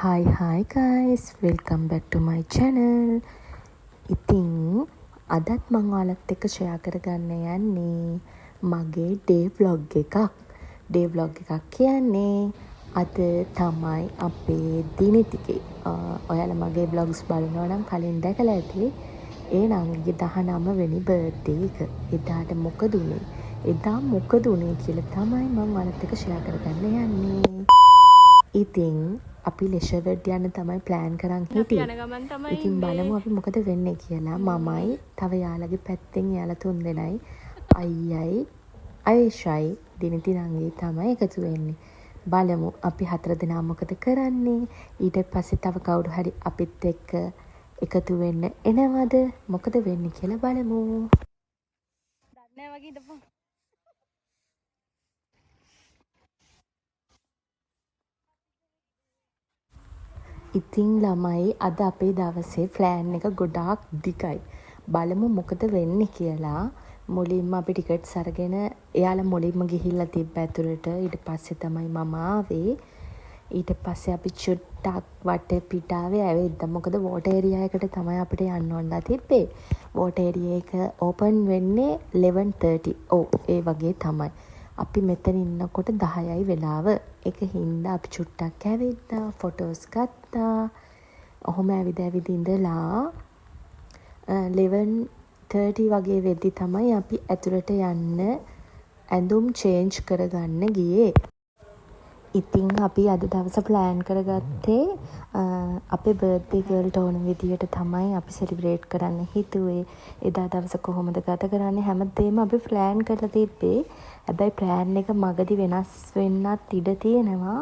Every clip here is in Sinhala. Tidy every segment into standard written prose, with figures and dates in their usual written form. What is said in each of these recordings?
Hi guys, welcome back to my channel. ඉතින් අදත් මම ඔයාලත් එක්ක ෂෙයා කරගන්න යන්නේ මගේ ඩේ vlog එකක්. ඩේ vlog එකක් කියන්නේ අද තමයි අපේ දින ටිකේ. ඔයාලා මගේ vlogs බලනවා නම් කලින් දැකලා ඇති. ඒ නම් 19 වෙනි බර්ත්ඩේ එක. එදාට මොකද උනේ? එදා මොකද උනේ කියලා තමයි මම ඔයාලත් එක්ක ෂෙයා කරගන්න යන්නේ. ඉතින් අපි ලෙෂර්වර්ඩ් යන්න තමයි ප්ලෑන් කරන් හිටියේ. ඉතින් බලමු අපි මොකද වෙන්නේ කියලා. මමයි තව යාළගේ පැත්තෙන් යාළ තුන් දෙනයි අයියයි අයිෂයි දිනිති නංගි තමයි එකතු වෙන්නේ. බලමු අපි හතර දෙනා මොකද කරන්නේ. ඊට පස්සේ තව කවුරු හරි අපිත් එක්ක එකතු වෙන්න එනවද? මොකද වෙන්නේ කියලා බලමු. දන්නේ වගේ ඉඳපන්. ඉතින් ළමයි අද අපේ දවසේ ප්ලෑන් එක ගොඩාක් දිගයි. බලමු මොකද වෙන්නේ කියලා. මුලින්ම අපි ටිකට්ස් අරගෙන එයාලා මුලින්ම ගිහිල්ලා තිබ්බ ඇතුළට. ඊට පස්සේ තමයි මම ආවේ. ඊට පස්සේ අපි චුට්ටක් වටේ පිටාවේ ඇවිද්දා. මොකද වෝටර් ඒරියා එකට තමයි අපිට යන්න ඕනලා තිබ්බේ. වෝටර් ඒරියා එක ඕපන් වෙන්නේ 11:30. ඔව් ඒ වගේ තමයි. අපි මෙතන ඉන්නකොට 10යි වෙලාව. ඒක හින්දා අපි චුට්ටක් ඇවිද්දා, ෆොටෝස් ගත්තා. ඔහොම ඇවිද ඉඳලා 11:30 වගේ වෙද්දි තමයි අපි ඇතුළට යන්න ඇඳුම් චේන්ජ් කරගන්න ගියේ. ඉතින් අපි අද දවස ප්ලෑන් කරගත්තේ අපේ බර්ත්ඩේ ගර්ල්ට ඕන විදියට තමයි අපි සෙලිබ්‍රේට් කරන්න හිතුවේ. එදා දවස කොහොමද ගත කරන්නේ හැමදේම අපි ප්ලෑන් කරලා තිබ්බේ. හැබැයි ප්ලෑන් එක මගදී වෙනස් වෙන්නත් ඉඩ තියෙනවා.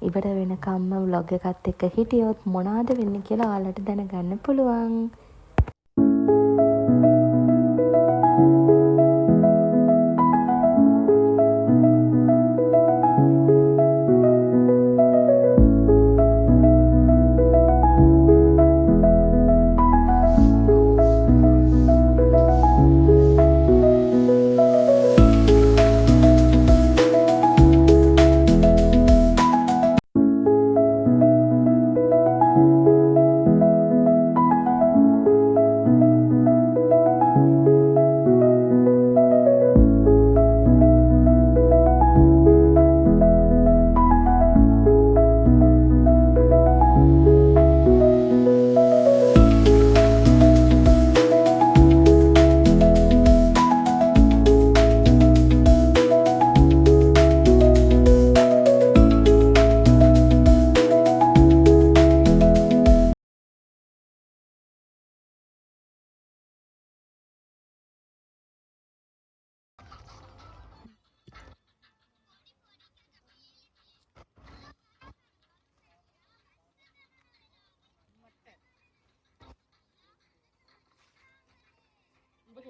ඉවර වෙනකම්ම vlog එකත් එක්ක හිටියොත් මොනවද වෙන්නේ කියලා ඔයාලට දැනගන්න පුළුවන්.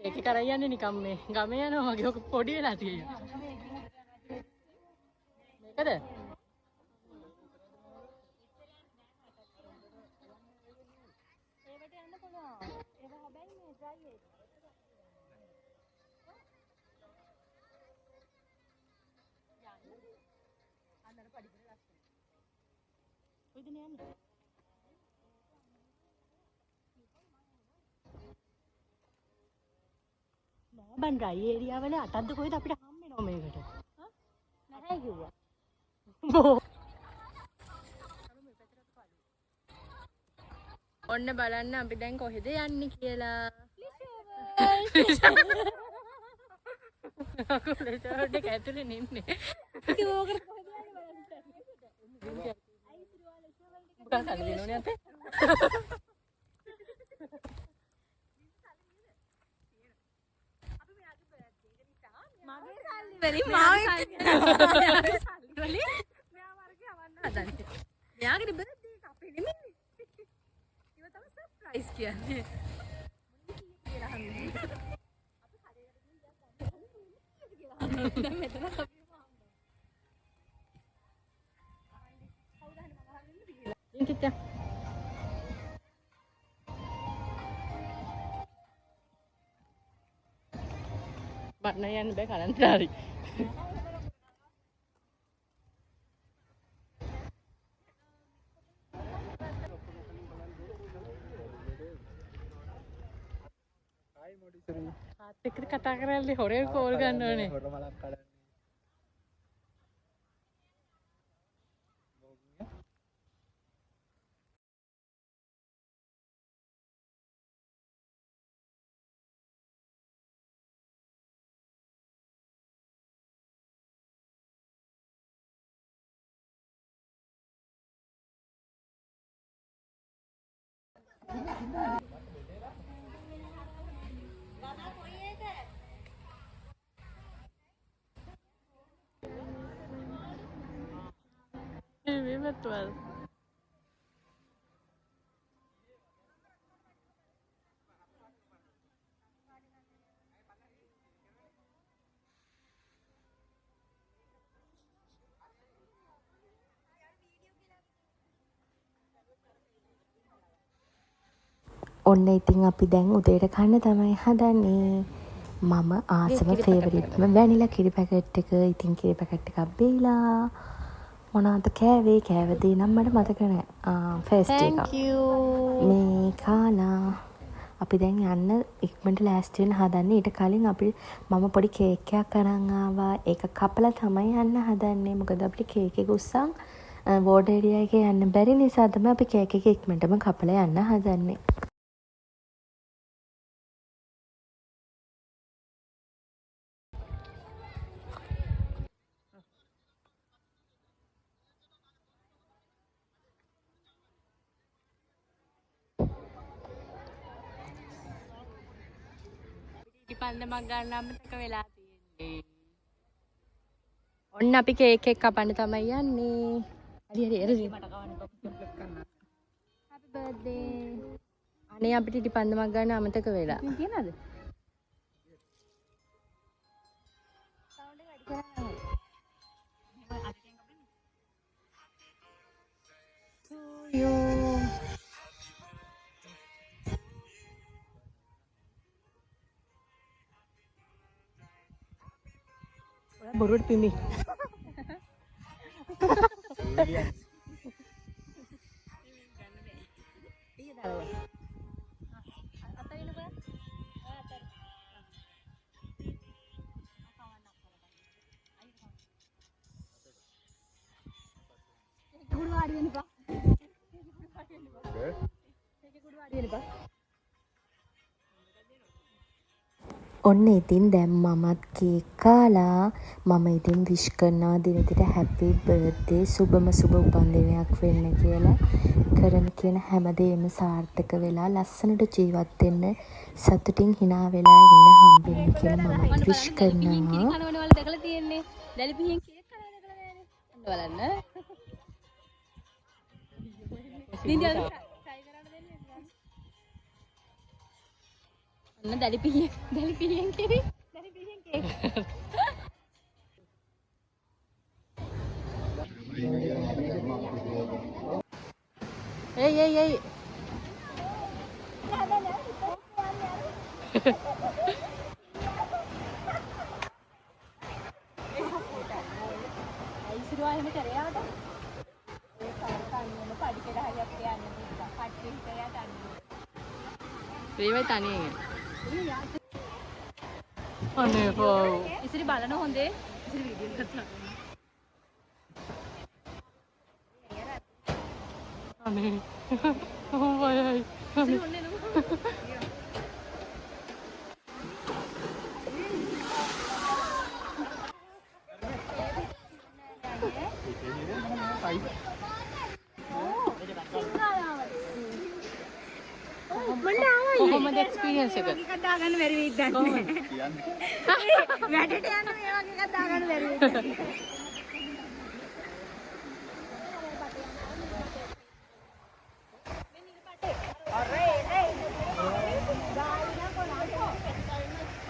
ඒක කරා යන්නේ නිකම් මේ ගම යනවා වගේ ඔක පොඩි වෙලා තියෙනවා. මේකද? ඒවට යන්න පුළුවන්. ඒක හැබැයි මේ ඩ්‍රයි ඒක. අන්නර පඩිපෙල ලස්සන. කොයිද යන්නේ? නෑ බන් ඩ්‍රයි ඒරියා වල අටක්ද කොහෙද අපිට හම් වෙනව මේකට. හා? නැහැ කිව්වා. බෝ. ඔන්න බලන්න අපි දැන් කොහෙද යන්නේ කියලා. ලෙෂර්වර්ඩ් එක ඇතුලේ නෙන්නේ. කිව්වකට කොහෙද යන්නේ බලන්න. අයිසිරුවා ලෙෂර්වර්ඩ් එක. මොකක්ද දෙනෝනේ අතේ? මගේ සල්ලි වලින් මාව සල්ලි වලින් මෙයා වර්ගේ අවන්න හදන්නේ. මෙයාගේ බර්ත්ඩේ එක අපේ නෙමෙයි. ඉව තමයි සර්ප්‍රයිස් කියන්නේ. දැන් මෙතන අපි ඉන්කිට බන්න යන්න බෑ කලන්තරයි. එක්ක කතා කරන්නේ හොරේ කෝල් ගන්න ඕනේ. හොර මලක් කඩන්නේ. මේ මෙතුවල්. ඔන්න ඉතින් අපි දැන් උදේට කන්න තමයි හදන්නේ. මම ආසම ෆේවරිට්ම වැනිලා කිරි පැකට් එක. ඉතින් කිරි පැකට් එකක් බීලා මොනවද කෑවේ? කෑවදේ නම් මට මතක නෑ. ෆස්ට් එක. Thank you. මේ කාලා අපි දැන් යන්න ඉක්මනට ලෑස්ති වෙන්න හදන්නේ. ඊට කලින් මම පොඩි කේක් එකක් අරන් ආවා. ඒක කපලා තමයි යන්න හදන්නේ. මොකද අපිට කේක් එක උස්සන් වෝඩ් ඒරියා එකේ යන්න බැරි නිසා තමයි අපි කේක් එක ඉක්මනටම කපලා යන්න හදන්නේ. පන්දමක් ගන්න අමතක වෙලා තියෙන්නේ. ඔන්න අපි කේක් එක කපන්න තමයි යන්නේ. හරි හරි මට කවන්න Happy birthday. අනේ අපිට ඉටි පන්දමක් ගන්න අමතක වෙලා. තියනද? සවුන්ඩ් එක වැඩි කරන්න ඕනේ. බොරුවට පිඹි. ඔන්න ඉතින් දැන් මමත් කේක් කාලා මම ඉතින් විශ් කරනවා දිනදිට හැපි බර්ත්ඩේ සුබම සුබ උපන්දිනයක් වෙන්න කියලා. කරන කියන හැමදේම සාර්ථක වෙලා ලස්සනට ජීවත් වෙන්න සතුටින් hina වෙලා ඉන්න හම්බෙන්න කියලා මම විශ් කරනවා. කනවල දැකලා තියෙන්නේ. දැලි පිහින් කේක් කනවා දැකලා නෑනේ. අන්න බලන්න. නින්දා try කරන්න දෙන්නේ නැහැ. අන්න දැලි පිහින් කේක්. දැලි පිහින් cake. Hey. Rewai taniye. Ane ko. Isri balana honde. Isri video කරලා. Ane. Oh bhai. Isri honne no. කොහොමද එක්ස්පීරියන්ස් එක? එකක් දාගන්න බැරි වෙයිද දන්නේ. කියන්නේ. වැඩට යනවා මේ වගේ එකක් දාගන්න බැරි වෙයිද.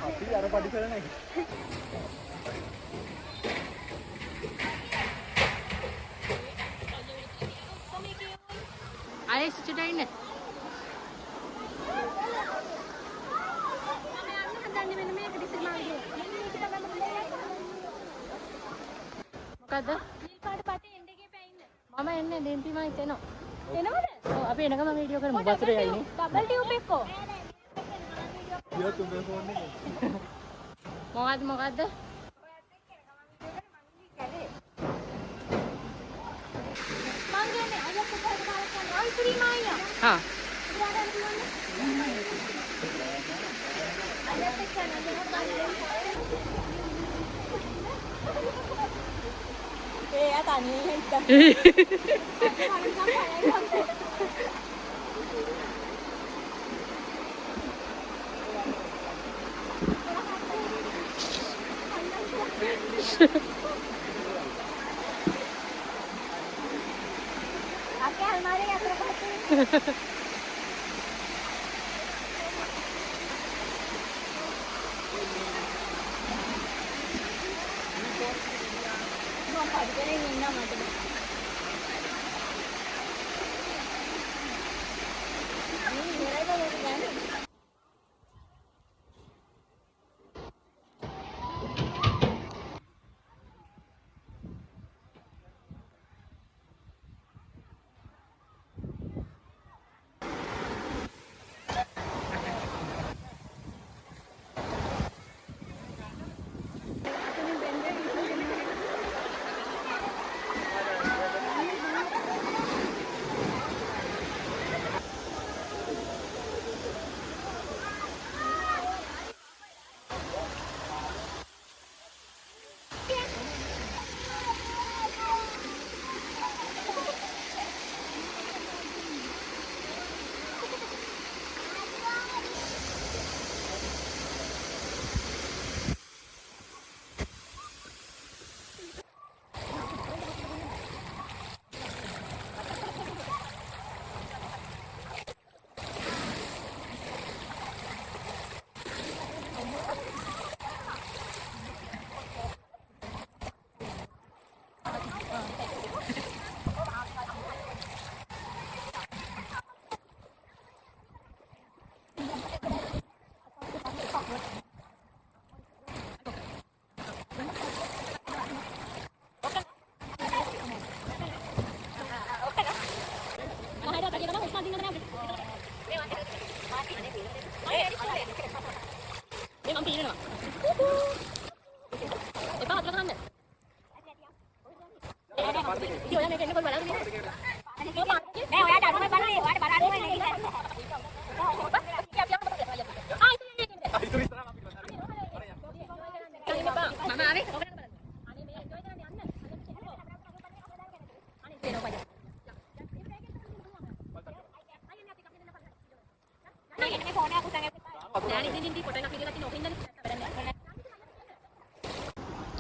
අපි අර පඩි කරන්නේ. ආයෙ සිට ඉන්න. මොකද? නිල් පාට පාටේ එන්න එකේ පැයින්න. මම එන්නේ දෙම්පි මම එතනවා. එනවද? ඔව් අපි එනකම වීඩියෝ කරමු. වතුරේ යන්නේ. ඩබල් ටියුබ් එක්කෝ. Dia tumben phone ni. මොකද්ද? හා ඒ තනියෙන් හිට්ටා. අපේ අල්මාරිය අතර පස්සේ මම පරිපරෙන් ඉන්නවා මට.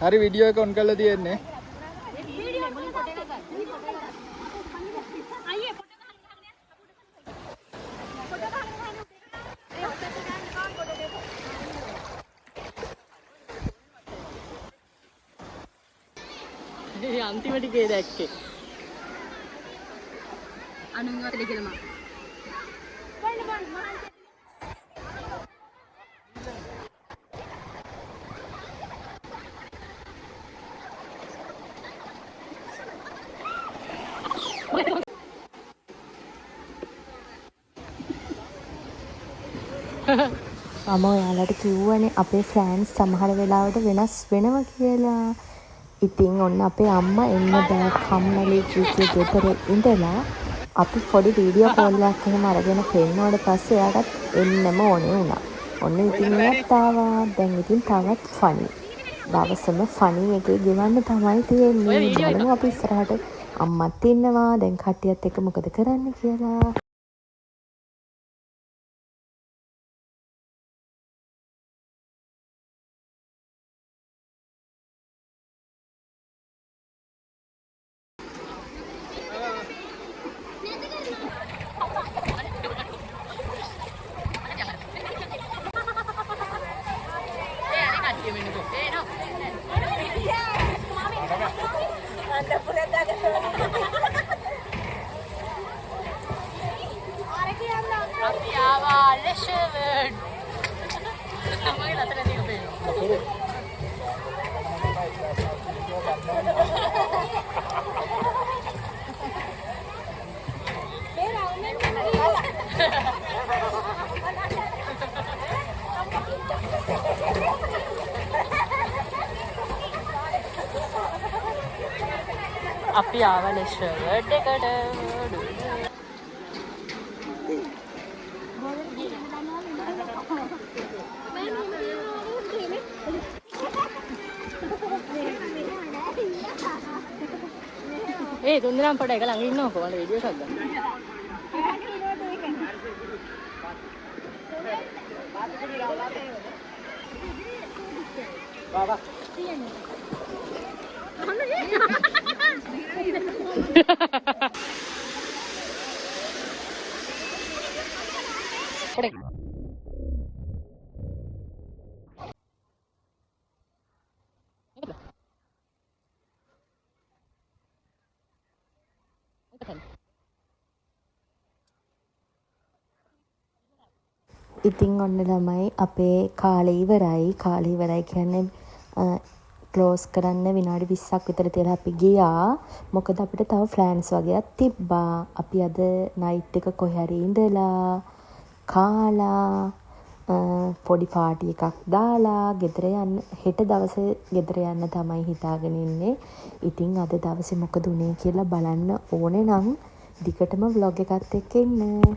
Hari video එක on කරලා තියෙන්නේ. අන්තිම ටිකේ දැක්කේ. අනුන්වත් දෙකලම. මම ඔයාලට කිව්වනේ අපේ ෆ්ලෑන්ස් සමහර වෙලාවට වෙනස් වෙනවා කියලා. ඉතින් ඔන්න අපේ අම්මා එන්න බෑ කම්මැලි ජීවිතේ ගෙදර ඉඳලා අපි පොඩි වීඩියෝ කෝල් එකක් එහෙම අරගෙන පෙන්නුවාට පස්සේ එයාටත් එන්නම ඕනේ වුණා. ඔන්න ඉතින් එයාත් ආවා. දැන් ඉතින් තවත් ෆනි. දවසම ෆනි එකේ ගෙවන්න තමයි තියෙන්නේ. බලමු අපි ඉස්සරහට අම්මත් ඉන්නවා. දැන් කට්ටියත් එක්ක මොකද කරන්න කියලා. අපි ආවනේ ෂර්ට් එකට. ඒ තුන්දෙනාම පොඩ එක ළඟ ඉන්නකො මට වීඩියෝ එකක් ගන්න. Baba. ඉතින් ඔන්න ළමයි අපේ කාලේ ඉවරයි කියන්නේ ක්ලෝස් කරන්න විනාඩි 20ක් විතර තියලා අපි ගියා. මොකද අපිට තව ප්ලෑන්ස් වගේක් තිබ්බා. අපි අද නයිට් එක කොහේ හරි ඉඳලා කාලා පොඩි පාටි එකක් දාලා ගෙදර යන්න හෙට දවසේ ගෙදර යන්න තමයි හිතාගෙන ඉන්නේ. ඉතින් අද දවසේ මොකද උනේ කියලා බලන්න ඕනේ නම් දිගටම vlog එකත් එක්ක ඉන්න.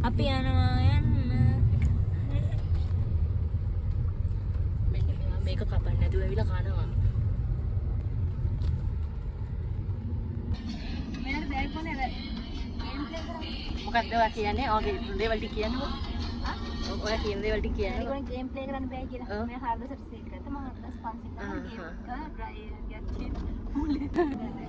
අපි යනවා යන්න. මෙන්න මෙයා මේක කපන්න නැතුව ඇවිල්ලා කනවා. මෙයාට බෑග් කොනේ අර මොකක්ද ඔයා කියන්නේ? ඔයාගේ දේවල් ටික කියන්නකෝ. ඔයා කියන දේවල් ටික කියන්නකෝ. ඒගොල්ලෝ ගේම් ප්ලේ කරන්න බෑ කියලා. මම හාර්ඩ් සර්ටිෆිකේට් ගත්තා. මම අත්ස් 500 ගාන ගේම් එක ඩ්‍රයි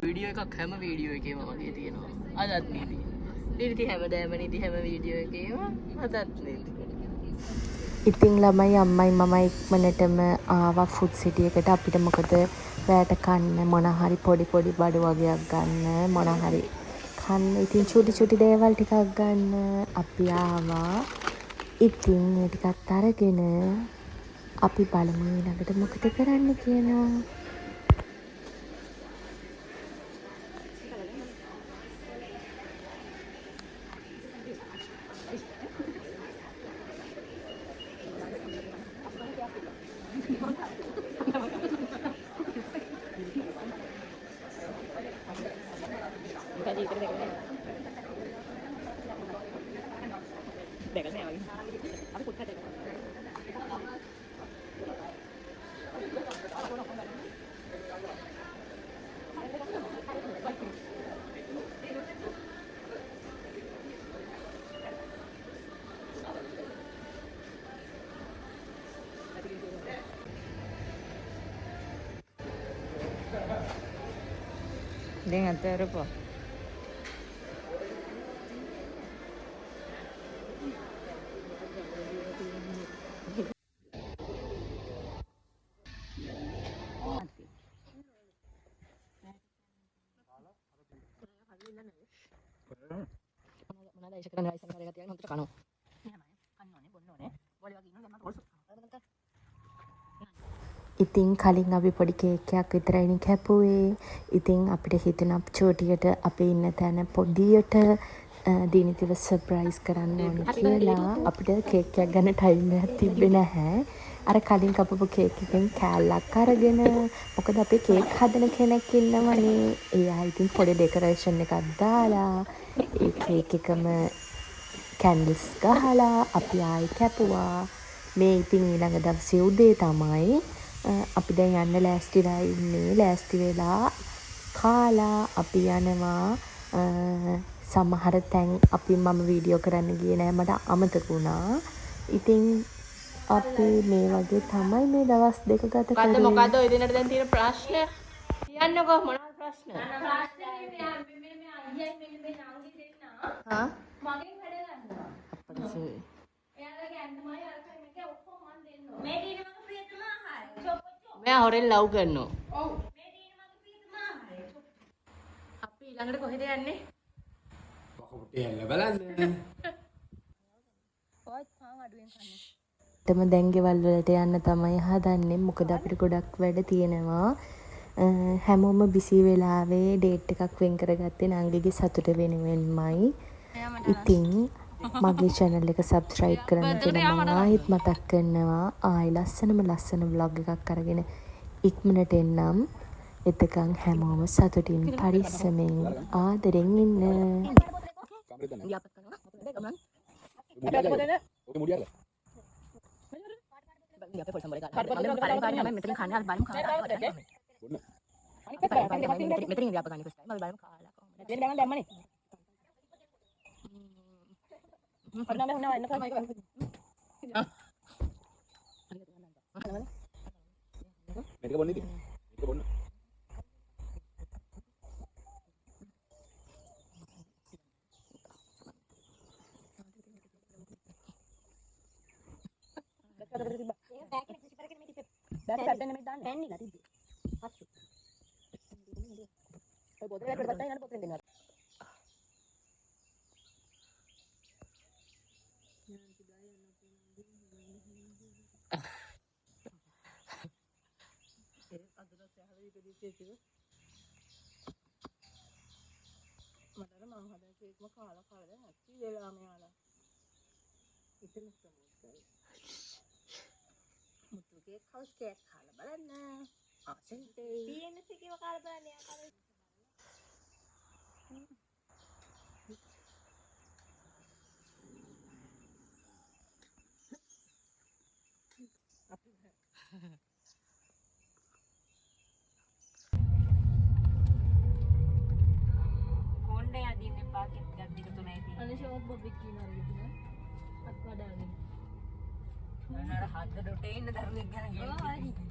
වීඩියෝ එකක් හැම වීඩියෝ එකේම වගේ තියෙනවා. අදත් නීති. නීති හැමදාම නීති හැම වීඩියෝ එකේම අදත් නීති. ඉතින් ළමයි අම්මයි මමයි ඉක්මනටම ආවා ෆුඩ් සිටි එකට. අපිට මොකද රැට කන්න මොන හරි පොඩි බඩු වගේක් ගන්න මොන හරි කන්න. ඉතින් චුටි දේවල් ටිකක් ගන්න අපි ආවා. ඉතින් ඒ ටිකත් අරගෙන අපි බලමු ඊළඟට මොකද කරන්න කියලා. දැන් අතරපො. මොනවාද ඒක කරන්න රයිස් කරන එක තියන හොඳට කනවා. කන්න ඕනේ බොන්න ඕනේ. බෝලේ වගේ ඉන්නවා දැන් මම ඉතින් කලින් අපි පොඩි කේක් එකක් විතරයිනේ කැපුවේ. ඉතින් අපිට හිතුණා චෝටියට අපි ඉන්න තැන පොඩියට දිනිතිව සර්ප්‍රයිස් කරන්න ඕනේ කියලා. අපිට කේක් එකක් ගන්න ටයිම් එකක් තිබ්බේ නැහැ. අර කලින් කපපු කේක් එකෙන් කෑල්ලක් අරගෙන මොකද අපි කේක් හදන කෙනෙක් ඉන්නවනේ. එයා ඉතින් පොඩි ඩෙකොරේෂන් එකක් දාලා ඒ කේක් එකම කැන්ඩල්ස් ගහලා අපි ආයි කැපුවා. මේ ඉතින් ඊළඟ දවසේ උදේ තමයි අපි දැන් යන්න ලෑස්තිලා ඉන්නේ. ලෑස්ති වෙලා කාලා අපි යනවා. සමහර තැන් අපි මම වීඩියෝ කරන්න ගියේ නෑ මට අමතක වුණා. ඉතින් අපි මේ වගේ තමයි මේ දවස් දෙක ගත කරේ. මොකද්ද ඔය දිනට දැන් තියෙන ප්‍රශ්න? කියන්නකෝ මොනවද ප්‍රශ්න? ප්‍රශ්නේ මේ අයියයි මේ නංගි දෙන්නා. හා මගෙන් වැඩ ගන්නවා. අප්පඩි. එයාලගේ ඇන්දමයි අරකයි මේක ඔක්කොම මන් දෙන්නවා. මේ දින මගේ ප්‍රියතම ආහාරය. මෙයා හොරෙන් ලව් කරනවා. ඔව්. මේ දින මගේ ප්‍රියතම ආහාරය. අපි ඊළඟට කොහෙද යන්නේ? කොහොමද යන්න බලන්න. ඔයත් පාන් අඩුවෙන් කන්නේ. තම දැන් ගෙවල් වලට යන්න තමයි හදන්නේ. මොකද අපිට ගොඩක් වැඩ තියෙනවා. හැමෝම බිසි වෙලාවේ ඩේට් එකක් වෙන් කරගත්තේ නංගිගේ සතුට වෙනුවෙන්මයි. ඉතින් මගේ channel එක subscribe කරන්න කියලා මම ආයෙත් මතක් කරනවා. ආයෙ ලස්සන vlog එකක් අරගෙන ඉක්මනට එන්නම්. එතකන් හැමෝම සතුටින් පරිස්සමෙන් ආදරෙන් ඉන්න. මේක බොන්න ඉතින්. මේක බොන්න.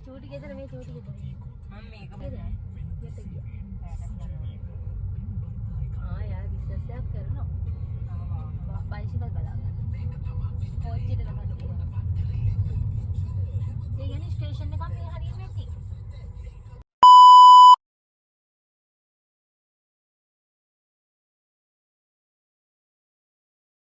චූටි ගෙදර මේ චූටි ගෙදර මම මේක බලන්න. යාර විශ්වාසයක් කරනවා. බයිසිකල්